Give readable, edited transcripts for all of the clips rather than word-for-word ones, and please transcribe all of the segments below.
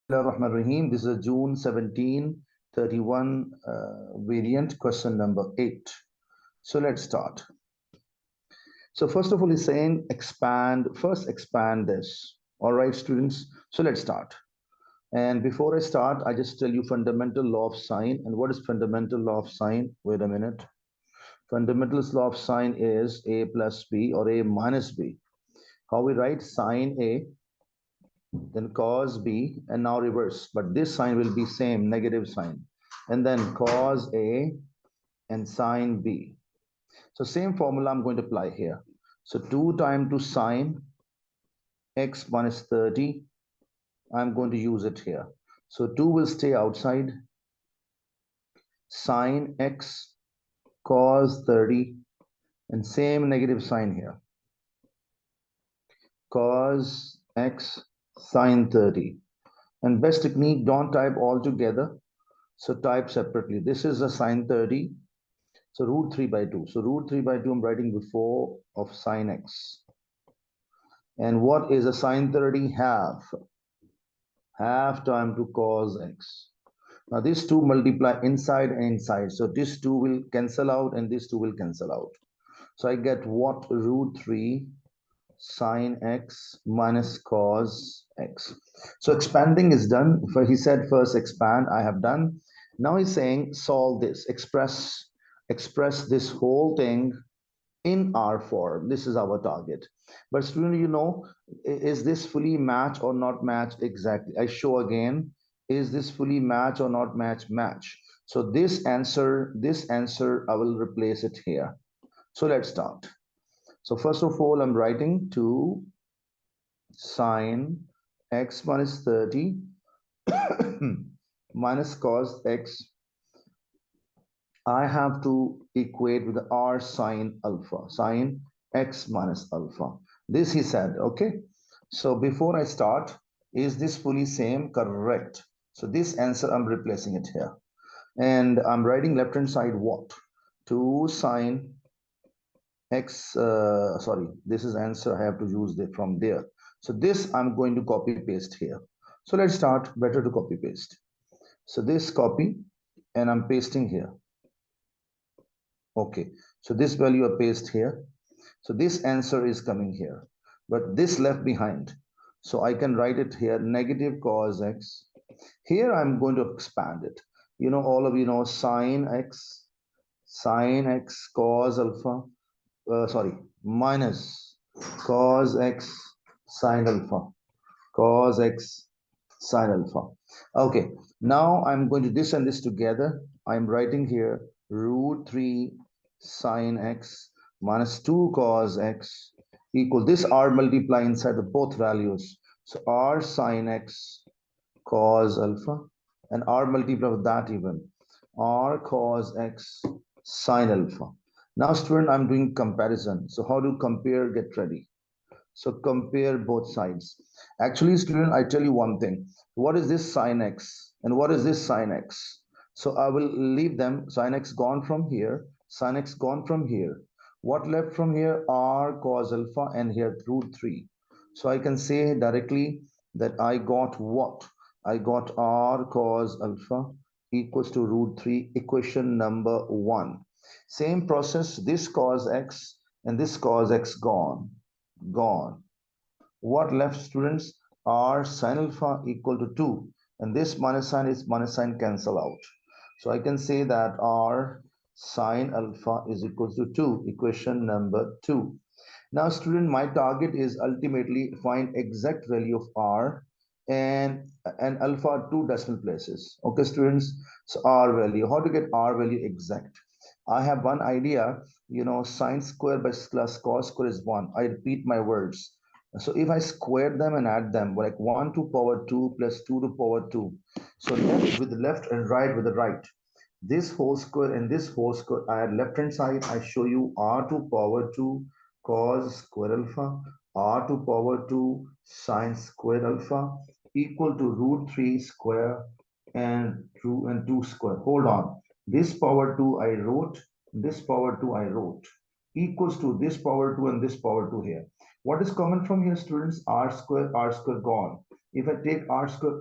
Rahim. This is a June 17, 31 variant question number 8. So let's start. So first of all, he's saying first expand this. All right, students. So let's start. And before I start, I just tell you fundamental law of sine. And what is fundamental law of sine? Wait a minute. Fundamental law of sine is a plus b or a minus b. How we write sine a, then cos b, and now reverse. But this sign will be same, negative sign. And then cos a and sine b. So same formula I'm going to apply here. So 2 times to sine x minus 30. I'm going to use it here. So 2 will stay outside. Sine x cos 30. And same negative sign here. Cos x sine 30. And best technique, don't type all together. So type separately. This is a sine 30. So root 3 by 2. So root 3 by 2 I'm writing before of sine x. And what is a sine 30? Half. Half time to cos x. Now these two multiply inside and inside. So this 2 will cancel out and this 2 will cancel out. So I get what? Root 3 sine x minus cos x. So expanding is done. He said first expand. I have done. Now he's saying solve this. Express this whole thing in R form. This is our target. But student, is this fully match or not match? Exactly. I show again. Is this fully match or not match? Match. So this answer, I will replace it here. So let's start. So first of all, I'm writing 2 sine x minus 30 minus cos x. I have to equate with r sine alpha, sine x minus alpha. This he said, okay? So before I start, is this fully same? Correct. So this answer, I'm replacing it here. And I'm writing left-hand side what? 2 sine x, this is answer. I have to use it from there. So this I'm going to copy paste here. So let's start. Better to copy paste. So this copy and I'm pasting here. Okay, so this value I paste here. So this answer is coming here, but this left behind. So I can write it here, negative cos x. Here I'm going to expand it. All of you know sine x cos alpha, minus cos x sine alpha, cos x sine alpha. Okay, now I'm going to this and this together. I'm writing here root 3 sine x minus 2 cos x equal this r multiply inside the both values. So r sine x cos alpha and r multiply with that even r cos x sine alpha. Now student, I'm doing comparison. So how to compare? Get ready. So compare both sides. Actually, student, I tell you one thing. What is this sine x? And what is this sine x? So I will leave them. Sine x gone from here. Sine x gone from here. What left from here? R cos alpha and here root 3. So I can say directly that I got what? I got r cos alpha equals to root 3, equation number 1. Same process, this cos x and this cos x gone. What left, students? R sine alpha equal to 2. And this minus sign cancel out. So I can say that R sine alpha is equal to 2. Equation number 2. Now, student, my target is ultimately find exact value of R and alpha 2 decimal places. Okay, students. So R value. How to get R value exact? I have one idea. Sine square by plus cos square is 1. I repeat my words. So if I square them and add them, like 1 to power 2 plus 2 to power 2. So left with the left and right with the right. This whole square and this whole square, I add left hand side, I show you r to power 2 cos square alpha, r to power 2 sine square alpha equal to root 3 square and 2 square. Hold on. This power 2 I wrote, this power 2 I wrote equals to this power 2 and this power 2 here. What is common from here, students? R square gone. If I take r square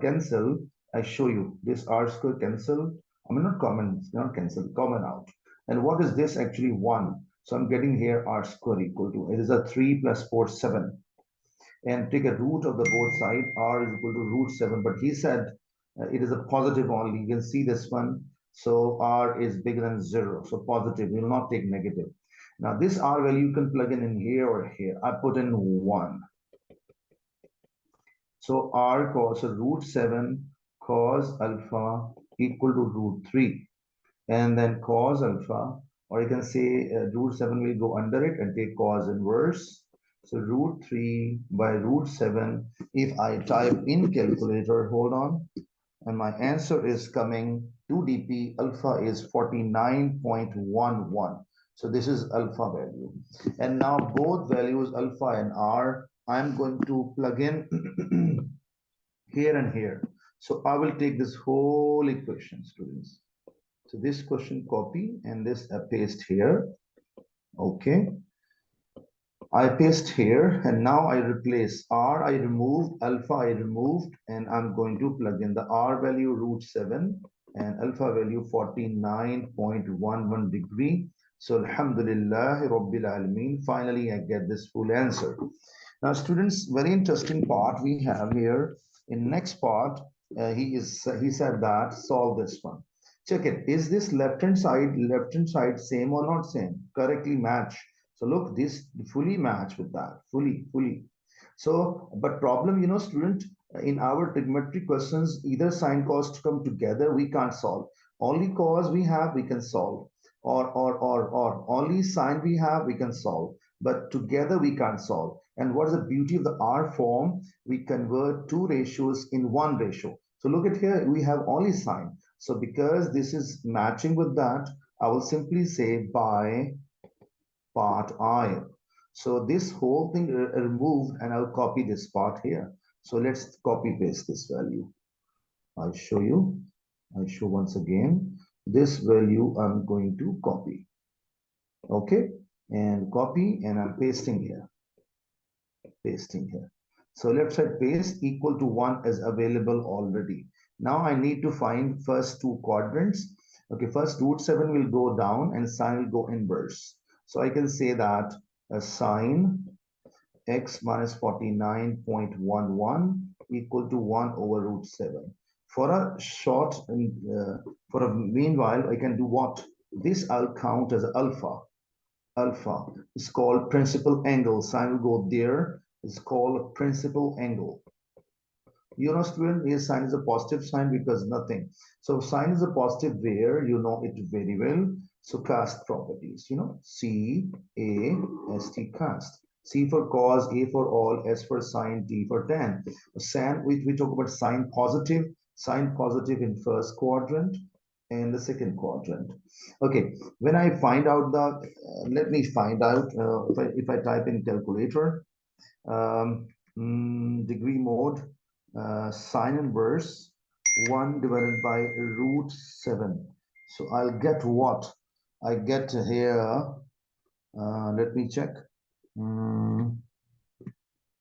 cancel, I show you this r square cancel. I mean, not common, not cancel, common out. And what is this actually? 1. So I'm getting here r square equal to, it is a 3 plus 4, 7. And take a root of the both side, r is equal to root 7. But he said it is a positive only. You can see this one. So r is bigger than 0. So positive, we will not take negative. Now this r value you can plug in here or here. I put in 1. So r cos root 7 cos alpha equal to root 3. And then cos alpha, or you can say root 7 will go under it and take cos inverse. So root 3 by root 7, if I type in calculator, hold on, and my answer is coming 2 dp, alpha is 49.11. So this is alpha value. And now both values, alpha and r, I'm going to plug in here and here. So I will take this whole equation, students. So this question copy and this I paste here. Okay. I paste here and now I replace r, I removed, alpha I removed, and I'm going to plug in the r value root 7 and alpha value 49.11 degree. So Alhamdulillah Rabbil Alameen, finally I get this full answer. Now students, very interesting part we have here. In next part, he said that solve this one. Check it. Is this left hand side same or not same? Correctly match. So look, this fully match with that, fully. So, but problem, student, in our trigonometry questions, either sine cos come together, we can't solve. Only cos we have, we can solve. Or only sine we have, we can solve. But together we can't solve. And what is the beauty of the R form? We convert two ratios in one ratio. So look at here, we have only sine. So because this is matching with that, I will simply say by part I. So this whole thing removed and I'll copy this part here. So let's copy paste this value. I'll show you. I'll show once again. This value I'm going to copy. Okay. And copy and I'm pasting here. Pasting here. So left side paste equal to 1 is available already. Now I need to find first two quadrants. Okay, first root 7 will go down and sine will go inverse. So I can say that sine x minus 49.11 equal to 1 over root 7. For a short, for a meanwhile, I can do what? This I'll count as alpha. Alpha is called principal angle. Sine will go there. It's called principal angle. Student, here sine is a positive sign because nothing. So sine is a positive where you know it very well. So cast properties, C, A, S, T, cast. C for cos, A for all, S for sine, T for tan. San, we talk about sine positive in first quadrant and the second quadrant. Okay, when I find out the, let me find out, if I type in calculator, degree mode, sine inverse 1 divided by root 7. So I'll get what? I get here, let me check.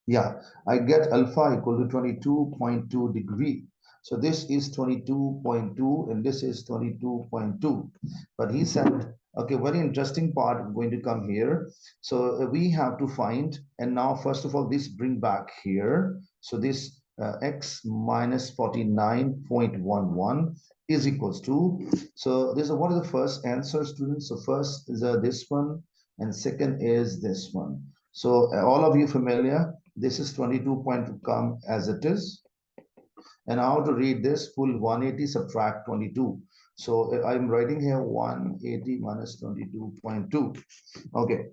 Yeah, I get alpha equal to 22.2 degree. So this is 22.2 and this is 22.2. But he said, okay, very interesting part going to come here. So we have to find, and now first of all, this bring back here. So this x minus 49.11 is equals to, so this is what is the first answer, students? So first is this one and second is this one. So all of you familiar, this is 22.2 come as it is. And how to read this? Full 180 subtract 22. So I'm writing here 180 minus 22.2. Okay.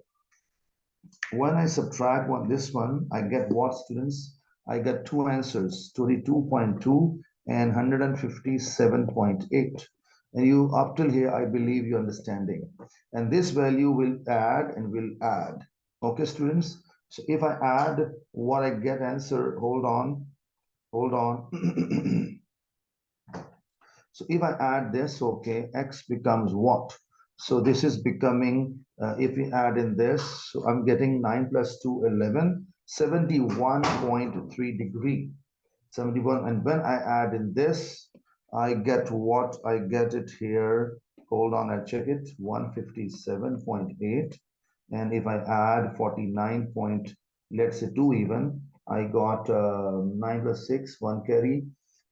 When I subtract this one, I get what, students? I get two answers, 22.2 and 157.8. And you up till here, I believe you're understanding. And this value will add and will add. Okay, students? So if I add what I get answer, hold on. So if I add this, okay, x becomes what? So this is becoming, if we add in this, so I'm getting 9 plus 2, 11, 71.3 degree. 71. And when I add in this, I get what? I get it here. Hold on, I'll check it. 157.8. And if I add 49 point, let's say 2 even, I got 9 plus 6, 1 carry,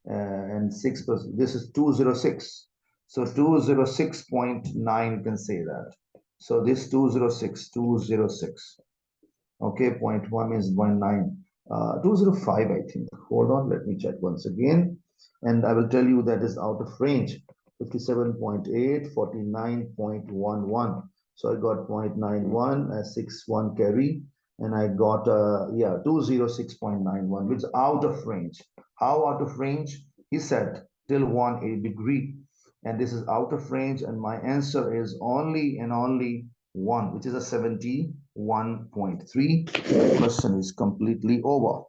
and 6 plus, this is 206. So 206.9, you can say that. So this 206. Okay, 0.1 is 0.9. 205, I think. Hold on, let me check once again. And I will tell you that is out of range. 57.8, 49.11. So I got 0.91 as 61 carry. And I got, 206.91, which is out of range. How out of range? He said till 1 degree. And this is out of range. And my answer is only and only 1, which is a 71.3. The question is completely over.